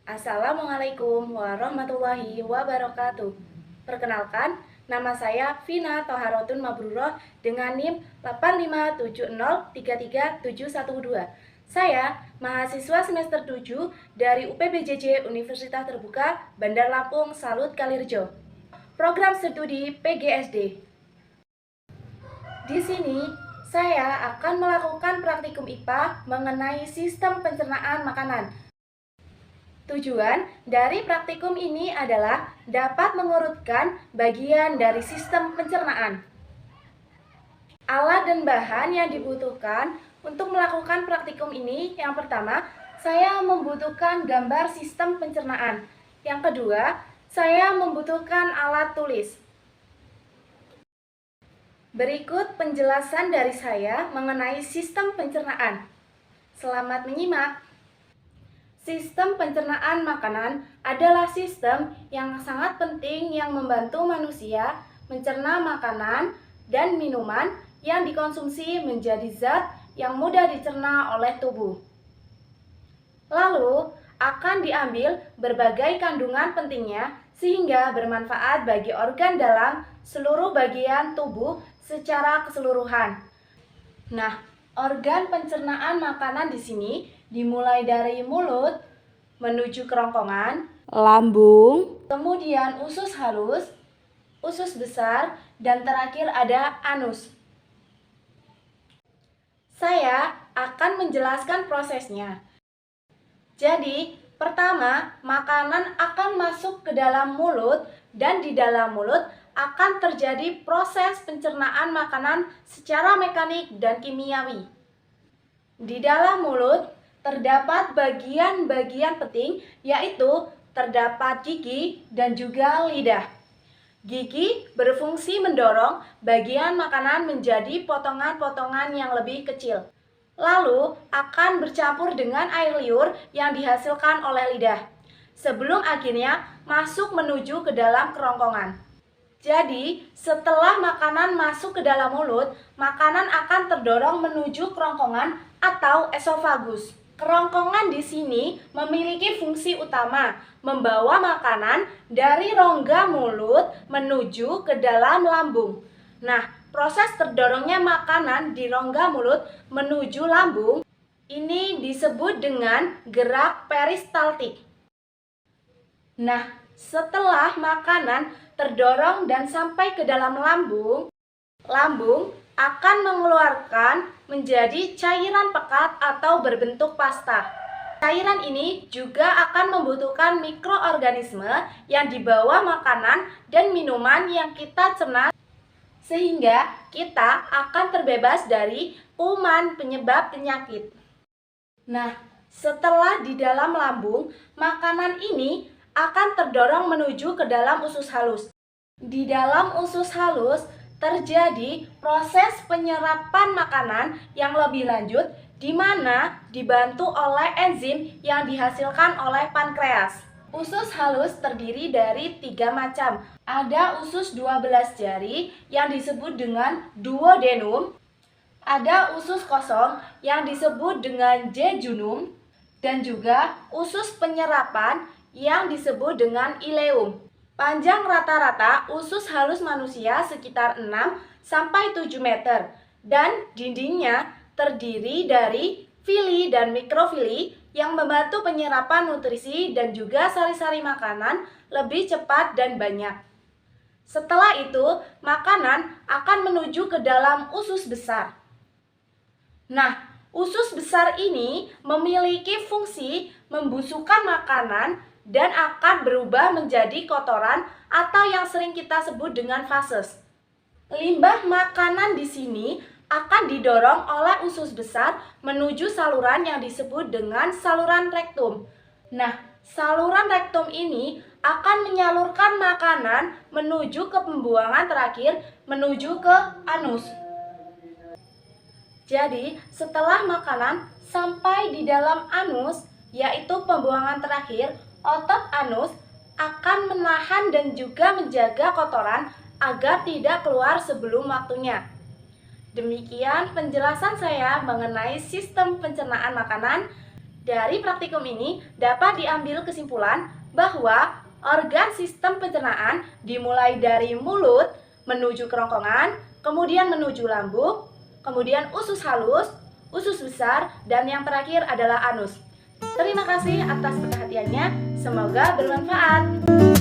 Assalamualaikum warahmatullahi wabarakatuh. Perkenalkan, nama saya Vina Toharotun Mabruroh dengan NIM 857033712. Saya mahasiswa semester 7 dari UPBJJ Universitas Terbuka Bandar Lampung Salut Kalirejo. Program studi PGSD. Di sini saya akan melakukan praktikum IPA mengenai sistem pencernaan makanan. Tujuan dari praktikum ini adalah dapat mengurutkan bagian dari sistem pencernaan. Alat dan bahan yang dibutuhkan untuk melakukan praktikum ini, yang pertama, saya membutuhkan gambar sistem pencernaan. Yang kedua, saya membutuhkan alat tulis. Berikut penjelasan dari saya mengenai sistem pencernaan. Selamat menyimak. Sistem pencernaan makanan adalah sistem yang sangat penting yang membantu manusia mencerna makanan dan minuman yang dikonsumsi menjadi zat yang mudah dicerna oleh tubuh. Lalu, akan diambil berbagai kandungan pentingnya sehingga bermanfaat bagi organ dalam seluruh bagian tubuh secara keseluruhan. Nah, organ pencernaan makanan di sini dimulai dari mulut menuju kerongkongan, lambung, kemudian usus halus, usus besar, dan terakhir ada anus. Saya akan menjelaskan prosesnya. Jadi, pertama, makanan akan masuk ke dalam mulut dan di dalam mulut akan terjadi proses pencernaan makanan secara mekanik dan kimiawi. Di dalam mulut terdapat bagian-bagian penting, yaitu terdapat gigi dan juga lidah. Gigi berfungsi mendorong bagian makanan menjadi potongan-potongan yang lebih kecil. Lalu akan bercampur dengan air liur yang dihasilkan oleh lidah, sebelum akhirnya masuk menuju ke dalam kerongkongan. Jadi, setelah makanan masuk ke dalam mulut, makanan akan terdorong menuju kerongkongan atau esofagus. Kerongkongan di sini memiliki fungsi utama, membawa makanan dari rongga mulut menuju ke dalam lambung. Nah, proses terdorongnya makanan di rongga mulut menuju lambung ini disebut dengan gerak peristaltik. Nah, setelah makanan terdorong dan sampai ke dalam lambung, lambung akan mengeluarkan menjadi cairan pekat atau berbentuk pasta. Cairan ini juga akan membutuhkan mikroorganisme yang dibawa makanan dan minuman yang kita cerna, sehingga kita akan terbebas dari kuman penyebab penyakit. Nah, setelah di dalam lambung, makanan ini akan terdorong menuju ke dalam usus halus. Di dalam usus halus terjadi proses penyerapan makanan yang lebih lanjut, di mana dibantu oleh enzim yang dihasilkan oleh pankreas. Usus halus terdiri dari 3 macam. Ada usus 12 jari yang disebut dengan duodenum, ada usus kosong yang disebut dengan jejunum, dan juga usus penyerapan yang disebut dengan ileum. Panjang rata-rata usus halus manusia sekitar 6-7 meter dan dindingnya terdiri dari fili dan mikrofili yang membantu penyerapan nutrisi dan juga sari-sari makanan lebih cepat dan banyak. Setelah itu, makanan akan menuju ke dalam usus besar. Nah, usus besar ini memiliki fungsi membusukkan makanan dan akan berubah menjadi kotoran atau yang sering kita sebut dengan fases. Limbah makanan di sini akan didorong oleh usus besar menuju saluran yang disebut dengan saluran rektum. Nah, saluran rektum ini akan menyalurkan makanan menuju ke pembuangan terakhir, menuju ke anus. Jadi, setelah makanan sampai di dalam anus, yaitu pembuangan terakhir, otot anus akan menahan dan juga menjaga kotoran agar tidak keluar sebelum waktunya. Demikian penjelasan saya mengenai sistem pencernaan makanan. Dari praktikum ini dapat diambil kesimpulan bahwa organ sistem pencernaan dimulai dari mulut menuju kerongkongan, kemudian menuju lambung, kemudian usus halus, usus besar, dan yang terakhir adalah anus. Terima kasih atas perhatiannya, semoga bermanfaat.